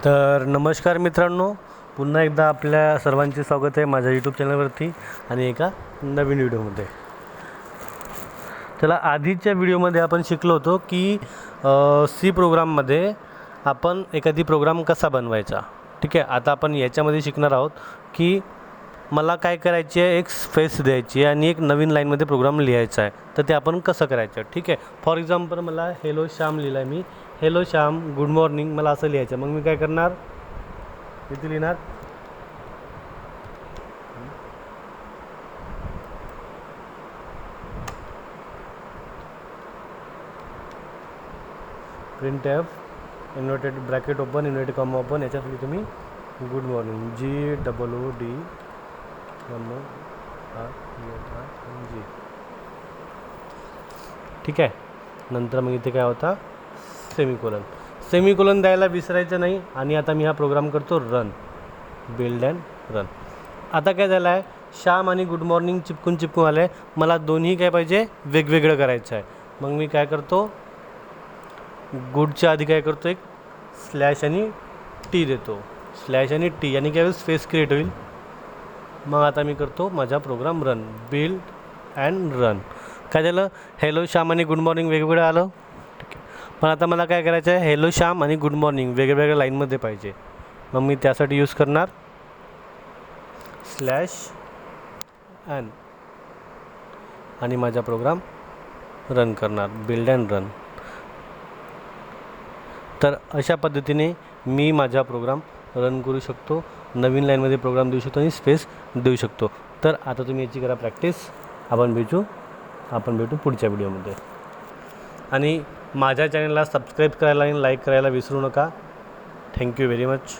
तर नमस्कार मित्रांनो, पुन्हा एकदा आपल्या सर्वांचे स्वागत आहे माझ्या यूट्यूब चॅनलवरती आणि एका नवीन व्हिडिओमध्ये. चला, आधीच्या व्हिडिओमध्ये आपण शिकलो होतो की सी प्रोग्राममध्ये आपण एखादी प्रोग्राम कसा बनवायचा. ठीक आहे, आता आपण याच्यामध्ये शिकणार आहोत की मला काय करायची आहे, एक स्पेस द्यायची आहे आणि एक नवीन लाईनमध्ये प्रोग्राम लिहायचा आहे. तर ते आपण कसं करायचं. ठीक आहे, फॉर एक्झाम्पल मला हेलो श्याम लिहिलं आहे मी. हेलो श्याम गुड मॉर्निंग मला असं लिहायचं. मग मी काय करणार, किती लिहिणार, print F inverted bracket open inverted comma open, याच्यासाठी तुम्ही गुड मॉर्निंग GOOD जी. ठीक आहे, नंतर मग इथे काय होता, सेमिकोलन द्यायला विसरायचं नाही. आणि आता मी हा प्रोग्राम करतो रन, बिल्ड अँड रन. आता काय झालं आहे, श्याम आणि गुड मॉर्निंग चिपकून आलं आहे. मला दोन्ही काय पाहिजे, वेगवेगळं करायचं आहे. मग मी काय करतो, गुडच्या आधी काय करतो, एक स्लॅश आणि टी देतो. स्लॅश आणि टी आणि काय स्पेस क्रिएट होईल. मग आता मी करतो माझा program run, build and run. काय झालं, हेलो श्याम आणि गुड मॉर्निंग वेगवेगळं आलं. ठीक आहे, पण आता मला काय करायचं आहे, हेलो श्याम आणि गुड मॉर्निंग वेगवेगळ्या लाईनमध्ये पाहिजे. मग मी त्यासाठी यूज करणार स्लॅश एन आणि माझा प्रोग्राम रन करणार, बिल्ड अँड रन. तर अशा पद्धतीने मी माझा प्रोग्राम रन करू शकतो, नवीन लाईनमध्ये प्रोग्राम देऊ शकतो आणि स्पेस देऊ शकतो. तर आता तुम्ही याची करा प्रॅक्टिस. आपण भेटू पुढच्या व्हिडिओमध्ये. आणि माझ्या चॅनलला सबस्क्राईब करायला आणि लाईक करायला विसरू नका. Thank you very much.